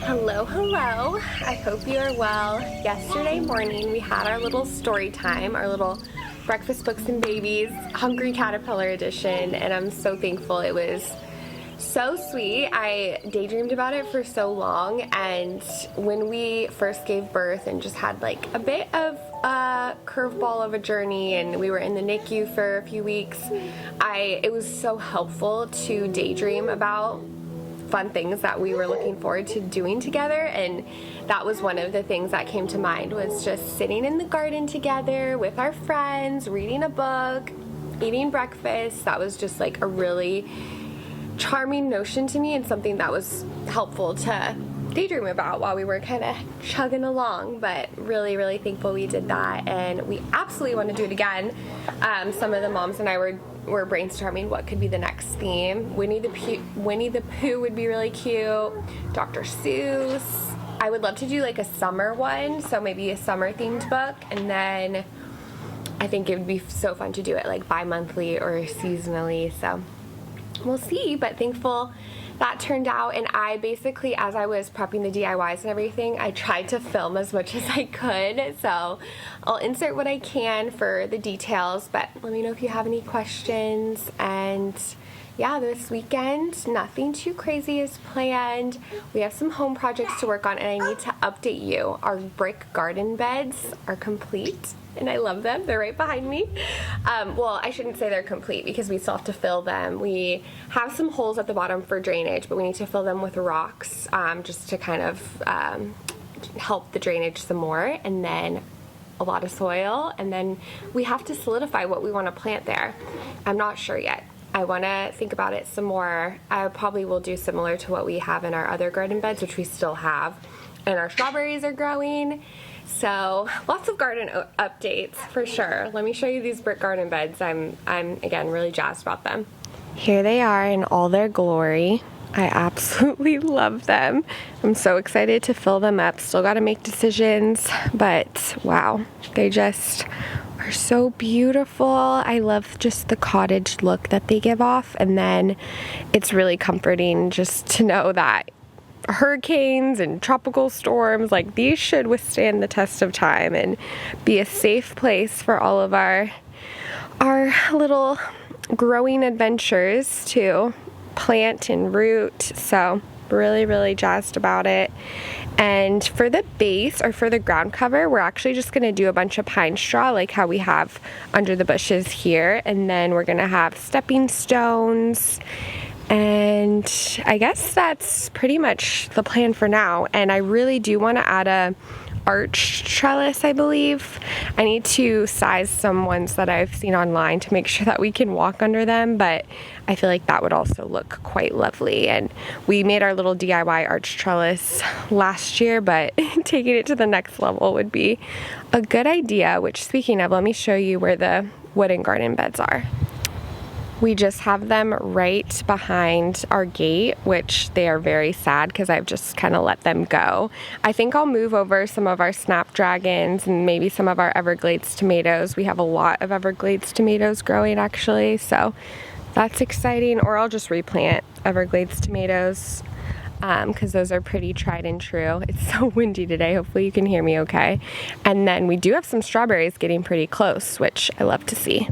Hello, hello. I hope you are well. Yesterday morning we had our little story time, our little breakfast books and babies, Hungry Caterpillar edition, and I'm so thankful. It was so sweet. I daydreamed about it for so long, and when we first gave birth and just had like a bit of a curveball of a journey and we were in the NICU for a few weeks, it was so helpful to daydream about fun things that we were looking forward to doing together, and that was one of the things that came to mind, was just sitting in the garden together with our friends, reading a book, eating breakfast. That was just like a really charming notion to me and something that was helpful to daydream about while we were kind of chugging along. But really thankful we did that, and we absolutely want to do it again. Some of the moms and I were brainstorming what could be the next theme. Winnie the Pooh would be really cute. Dr. Seuss. I would love to do like a summer one, so maybe a summer themed book, and then I think it would be so fun to do it like bi-monthly or seasonally, so we'll see. But thankful that turned out. And I basically, as I was prepping the DIYs and everything, I tried to film as much as I could, so I'll insert what I can for the details, but let me know if you have any questions. And yeah, this weekend nothing too crazy is planned. We have some home projects to work on, and I need to update you. Our brick garden beds are complete, and I love them. They're right behind me. Well, I shouldn't say they're complete because we still have to fill them. We have some holes at the bottom for drainage, but we need to fill them with rocks just to kind of help the drainage some more, and then a lot of soil, and then we have to solidify what we want to plant there. I'm not sure yet. I want to think about it some more. I probably will do similar to what we have in our other garden beds, which we still have, and our strawberries are growing. So lots of garden updates for sure. Let me show you these brick garden beds. I'm again really jazzed about them. Here they are in all their glory. I absolutely love them. I'm so excited to fill them up. Still got to make decisions, but wow, they just are so beautiful. I love just the cottage look that they give off, and then it's really comforting just to know that hurricanes and tropical storms, like, these should withstand the test of time and be a safe place for all of our little growing adventures to plant and root. So really jazzed about it. And for the base, or for the ground cover, we're actually just going to do a bunch of pine straw like how we have under the bushes here, and then we're going to have stepping stones, and I guess that's pretty much the plan for now. And I really do want to add a arch trellis, I believe. I need to size some ones that I've seen online to make sure that we can walk under them, but I feel like that would also look quite lovely. And we made our little DIY arch trellis last year, but taking it to the next level would be a good idea. Which, speaking of, let me show you where the wooden garden beds are. We just have them right behind our gate, which they are very sad because I've just kind of let them go. I think I'll move over some of our snapdragons and maybe some of our Everglades tomatoes. We have a lot of Everglades tomatoes growing actually, so that's exciting. Or I'll just replant Everglades tomatoes because those are pretty tried and true. It's so windy today. Hopefully you can hear me okay. And then we do have some strawberries getting pretty close, which I love to see.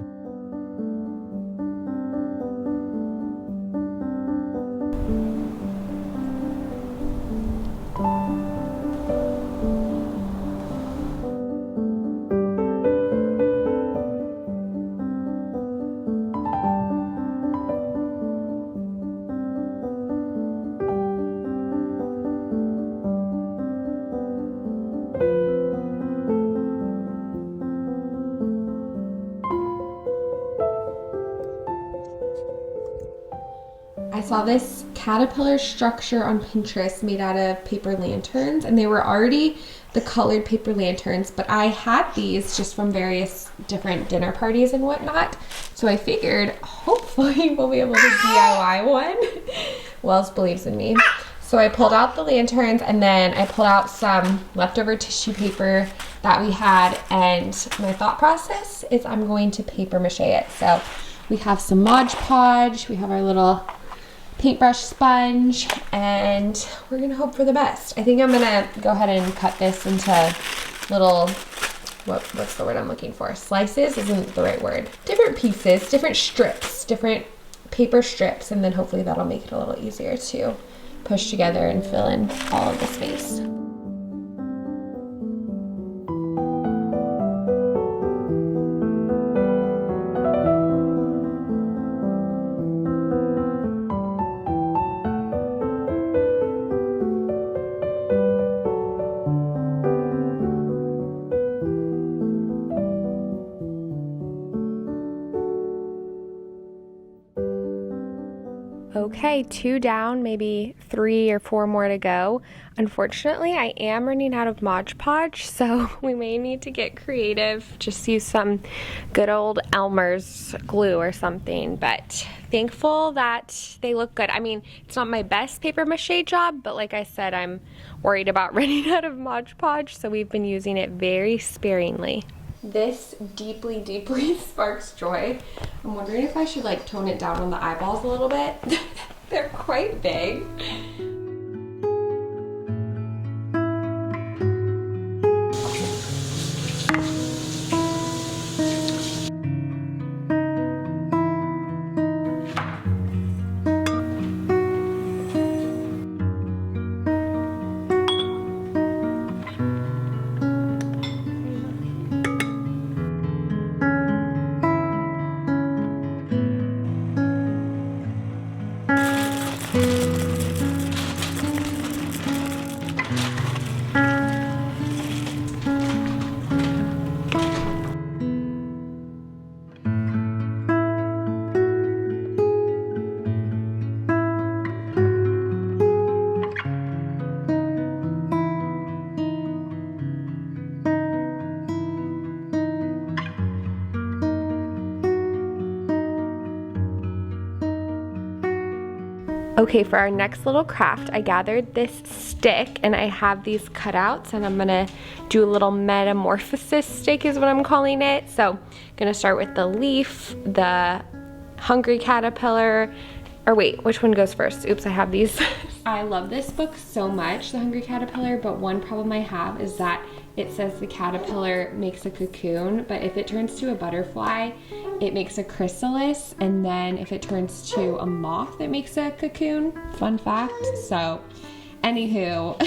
I saw this caterpillar structure on Pinterest made out of paper lanterns, and they were already the colored paper lanterns, but I had these just from various different dinner parties and whatnot, so I figured hopefully we'll be able to DIY one. Wells believes in me. So I pulled out the lanterns, and then I pulled out some leftover tissue paper that we had, and my thought process is I'm going to paper mache it. So we have some Mod Podge, we have our little paintbrush sponge, and we're gonna hope for the best. I think I'm gonna go ahead and cut this into little, what's the word I'm looking for? Slices isn't the right word. Different pieces, different strips, different paper strips, and then hopefully that'll make it a little easier to push together and fill in all of the space. Okay, 2 down, maybe 3 or 4 more to go. Unfortunately, I am running out of Mod Podge, so we may need to get creative. Just use some good old Elmer's glue or something, but thankful that they look good. I mean, it's not my best paper mache job, but like I said, I'm worried about running out of Mod Podge, so we've been using it very sparingly. This deeply, deeply sparks joy. I'm wondering if I should like tone it down on the eyeballs a little bit. They're quite big. Okay, for our next little craft, I gathered this stick and I have these cutouts, and I'm gonna do a little metamorphosis stick is what I'm calling it. So I'm gonna start with the leaf, the hungry caterpillar, or wait, which one goes first? Oops, I have these. I love this book so much, The Hungry Caterpillar, but one problem I have is that it says the caterpillar makes a cocoon, but if it turns to a butterfly, it makes a chrysalis, and then if it turns to a moth, it makes a cocoon. Fun fact. So, anywho,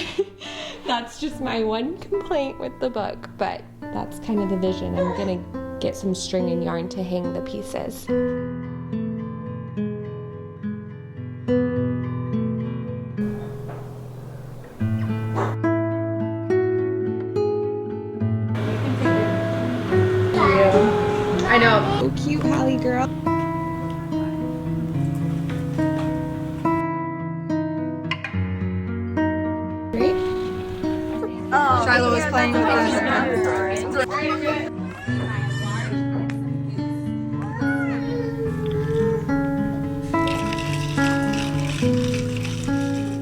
that's just my one complaint with the book, but that's kind of the vision. I'm gonna get some string and yarn to hang the pieces. I know. So cute, Hallie girl. Oh, Shiloh was playing with us.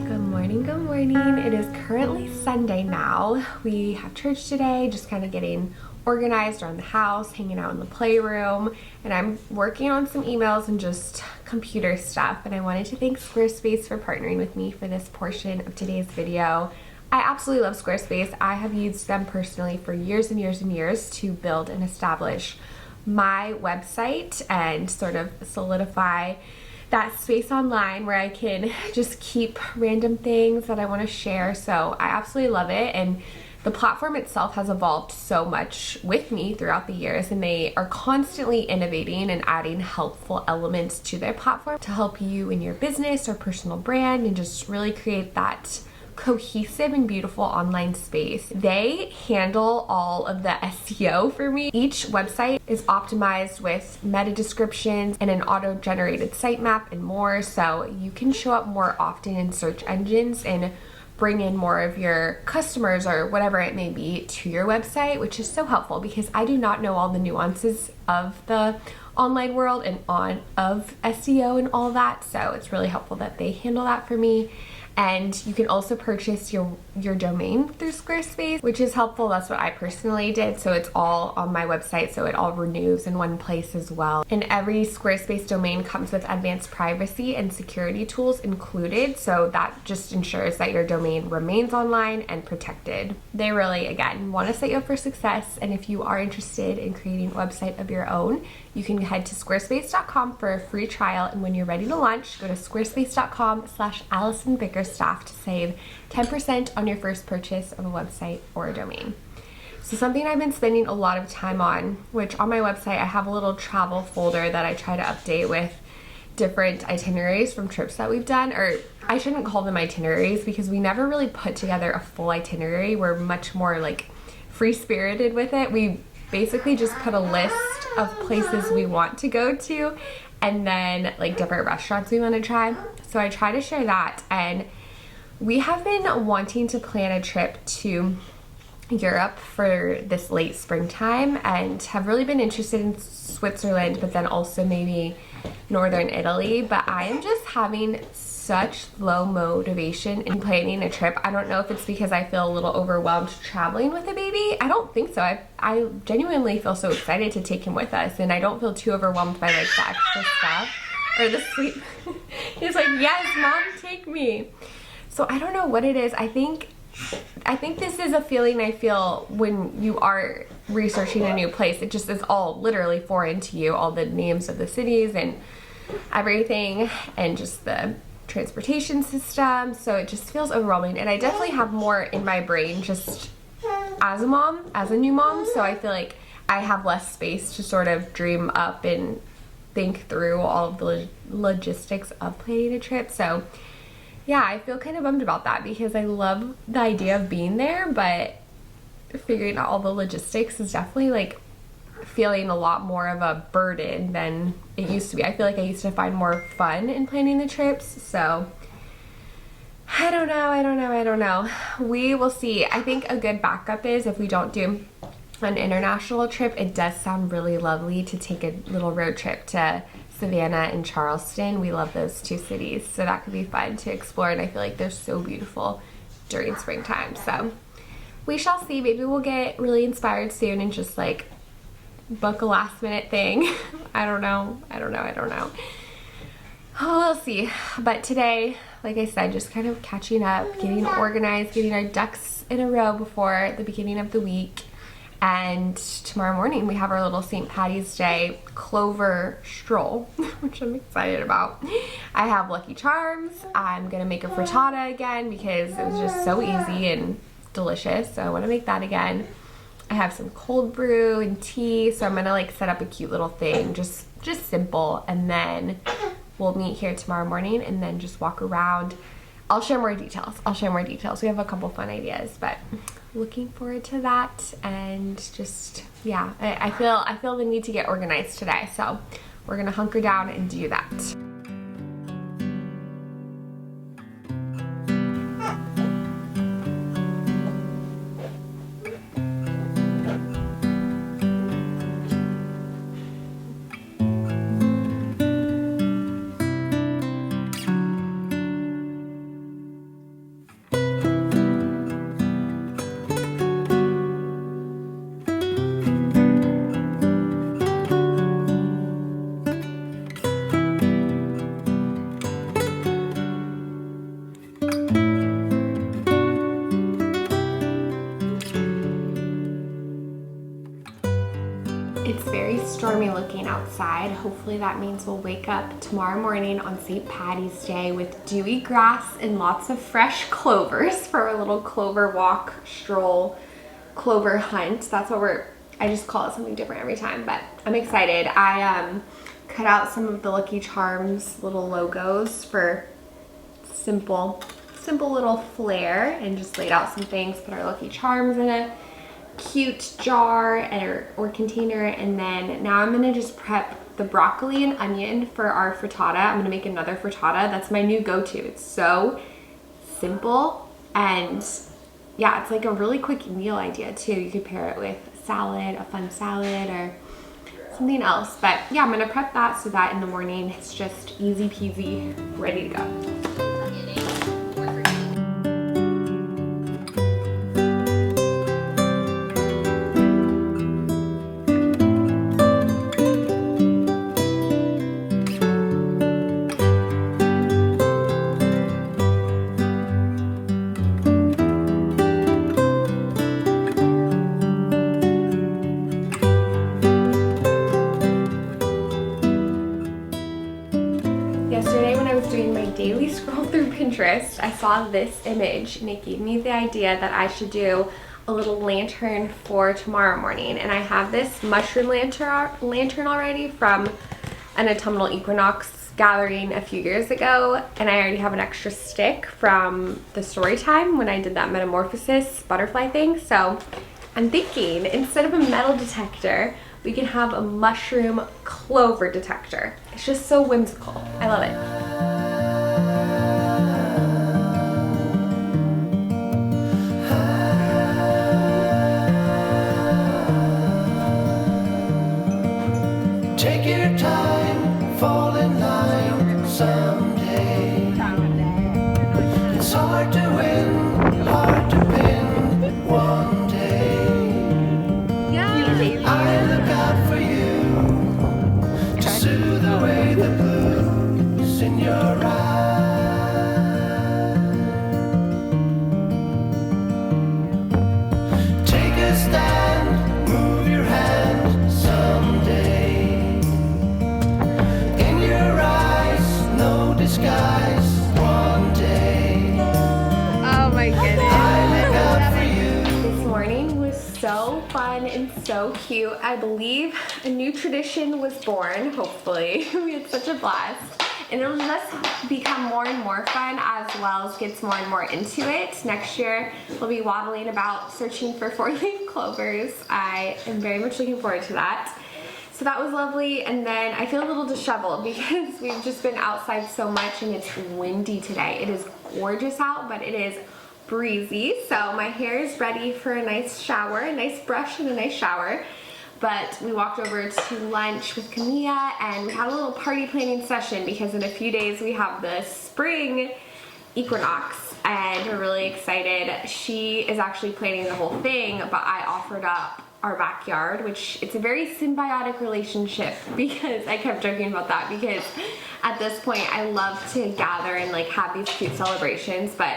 Good morning, good morning. It is currently Sunday now. We have church today, just kind of getting organized around the house, hanging out in the playroom, and I'm working on some emails and just computer stuff. And I wanted to thank Squarespace for partnering with me for this portion of today's video. I absolutely love Squarespace. I have used them personally for years and years and years to build and establish my website and sort of solidify that space online where I can just keep random things that I want to share. So I absolutely love it, and the platform itself has evolved so much with me throughout the years, and they are constantly innovating and adding helpful elements to their platform to help you in your business or personal brand and just really create that cohesive and beautiful online space. They handle all of the SEO for me. Each website is optimized with meta descriptions and an auto-generated sitemap and more, so you can show up more often in search engines and bring in more of your customers or whatever it may be to your website, which is so helpful because I do not know all the nuances of the online world and of SEO and all that, so it's really helpful that they handle that for me. And you can also purchase your domain through Squarespace, which is helpful. That's what I personally did. So it's all on my website, so it all renews in one place as well. And every Squarespace domain comes with advanced privacy and security tools included, so that just ensures that your domain remains online and protected. They really, again, want to set you up for success. And if you are interested in creating a website of your own, you can head to squarespace.com for a free trial, and when you're ready to launch, go to squarespace.com/ALLISON Bickerstaff to save 10% on your first purchase of a website or a domain. So something I've been spending a lot of time on, which on my website I have a little travel folder that I try to update with different itineraries from trips that we've done, or I shouldn't call them itineraries because we never really put together a full itinerary. We're much more like free-spirited with it. We basically just put a list of places we want to go to and then like different restaurants we want to try. So I try to share that, and we have been wanting to plan a trip to Europe for this late springtime and have really been interested in Switzerland, but then also maybe northern Italy. But I am just having such low motivation in planning a trip. I don't know if it's because I feel a little overwhelmed traveling with a baby. I don't think so. I genuinely feel so excited to take him with us, and I don't feel too overwhelmed by like the extra stuff or the sleep. He's like, yes, mom, take me. So I don't know what it is. I think this is a feeling I feel when you are researching a new place. It just is all literally foreign to you, all the names of the cities and everything, and just the transportation system. So it just feels overwhelming, and I definitely have more in my brain just as a mom, as a new mom. So I feel like I have less space to sort of dream up and think through all of the logistics of planning a trip. So yeah, I feel kind of bummed about that because I love the idea of being there, but figuring out all the logistics is definitely like feeling a lot more of a burden than it used to be. I feel like I used to find more fun in planning the trips. So I don't know. We will see. I think a good backup is if we don't do an international trip, it does sound really lovely to take a little road trip to Savannah and Charleston. We love those two cities, so that could be fun to explore, and I feel like they're so beautiful during springtime. So we shall see. Maybe we'll get really inspired soon and just like book a last minute thing. I don't know. Oh, we'll see. But today, like I said, just kind of catching up, getting organized, getting our ducks in a row before the beginning of the week. And tomorrow morning we have our little St. Patty's Day clover stroll, which I'm excited about. I have Lucky Charms. I'm gonna make a frittata again because it was just so easy and delicious, so I want to make that again. I have some cold brew and tea, so I'm gonna like set up a cute little thing, just simple, and then we'll meet here tomorrow morning and then just walk around. I'll share more details. We have a couple fun ideas, but looking forward to that. And just, yeah, I feel the need to get organized today, so we're gonna hunker down and do that. It's very stormy looking outside. Hopefully that means we'll wake up tomorrow morning on St. Patty's Day with dewy grass and lots of fresh clovers for our little clover walk, stroll, clover hunt. That's what I just call it something different every time, but I'm excited. I cut out some of the Lucky Charms little logos for simple little flair and just laid out some things, put our Lucky Charms in a cute jar or container, and then now I'm gonna just prep the broccoli and onion for our frittata. I'm gonna make another frittata. That's my new go-to. It's so simple, and yeah, it's like a really quick meal idea too. You could pair it with salad, a fun salad, or something else. But yeah, I'm gonna prep that so that in the morning it's just easy peasy, ready to go. Pinterest, I saw this image and it gave me the idea that I should do a little lantern for tomorrow morning. And I have this mushroom lantern already from an autumnal equinox gathering a few years ago, and I already have an extra stick from the Storytime when I did that metamorphosis butterfly thing. So I'm thinking instead of a metal detector, we can have a mushroom clover detector. It's just so whimsical. I love it. Take your time, fall in line someday. It's hard to win, hard to pin one day. I look out for you to soothe away the blues in your eyes. Take a stand, move your hand someday. In your eyes, no disguise one day. Oh my goodness. I look out for you. This morning was so fun and so cute. I believe a new tradition was born, hopefully. We had such a blast. And it'll just become more and more fun as Wells gets more and more into it. Next year, we'll be waddling about searching for 4-leaf clovers. I am very much looking forward to that. So that was lovely, and then I feel a little disheveled because we've just been outside so much and it's windy today. It is gorgeous out, but it is breezy. So my hair is ready for a nice shower, a nice brush and a nice shower. But we walked over to lunch with Camilla and we had a little party planning session because in a few days we have the spring equinox and we're really excited. She is actually planning the whole thing, but I offered up our backyard, which it's a very symbiotic relationship because I kept joking about that because at this point I love to gather and like have these cute celebrations, but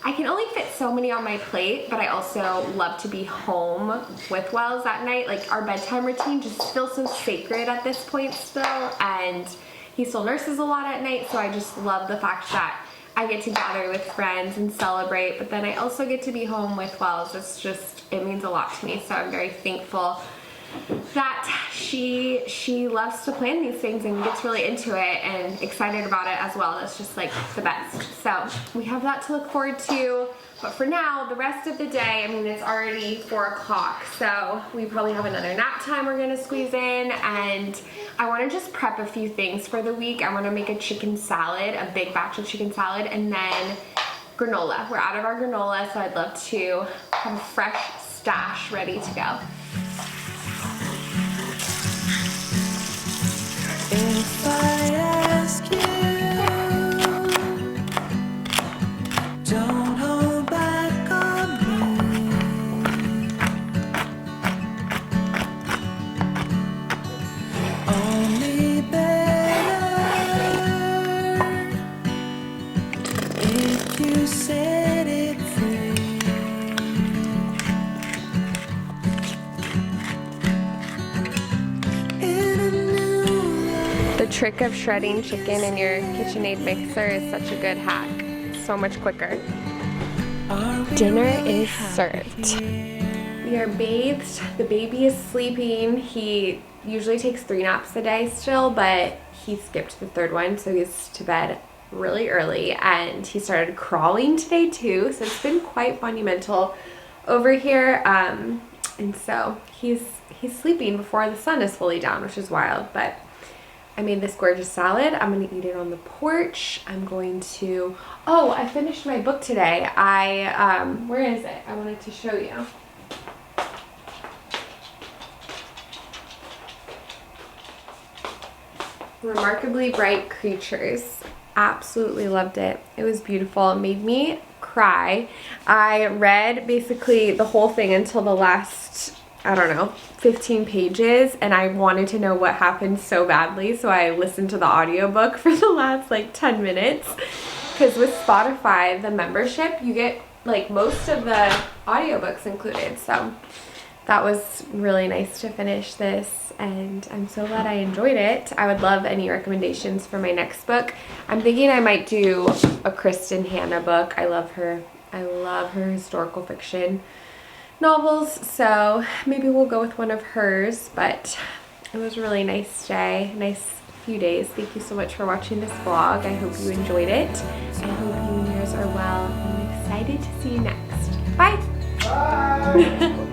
I can only fit so many on my plate, but I also love to be home with Wells at night. Like our bedtime routine just feels so sacred at this point still, and he still nurses a lot at night, so I just love the fact that I get to gather with friends and celebrate, but then I also get to be home with Wells. It's just, it means a lot to me, so I'm very thankful that she loves to plan these things and gets really into it and excited about it as well. It's just like the best. So we have that to look forward to, but for now, the rest of the day, I mean, it's already 4 o'clock, so we probably have another nap time we're gonna squeeze in, and I wanna just prep a few things for the week. I wanna make a chicken salad, a big batch of chicken salad, and then granola. We're out of our granola, so I'd love to have a fresh stash ready to go. If I ask you, don't hold back on me. Only better if you set it free. In a new The trick of shredding chicken in your KitchenAid mixer is such a good hack. So much quicker. Dinner is served. We are bathed. The baby is sleeping. He usually takes 3 naps a day still, but he skipped the 3rd one, so he's to bed really early, and he started crawling today too, so it's been quite monumental over here. And so he's sleeping before the sun is fully down, which is wild. But I made this gorgeous salad. I'm gonna eat it on the porch. I'm going to, oh, I finished my book today. Where is it? I wanted to show you. Remarkably Bright Creatures. Absolutely loved it. It was beautiful. It made me cry. I read basically the whole thing until the last, I don't know, 15 pages, and I wanted to know what happened so badly, so I listened to the audiobook for the last like 10 minutes. Because with Spotify, the membership, you get like most of the audiobooks included, so that was really nice to finish this, and I'm so glad I enjoyed it. I would love any recommendations for my next book. I'm thinking I might do a Kristen Hanna book. I love her historical fiction novels, so maybe we'll go with one of hers. But it was a really nice day, nice few days. Thank you so much for watching this vlog. I hope you enjoyed it. I hope you and yours are well, and I'm excited to see you next. Bye! Bye!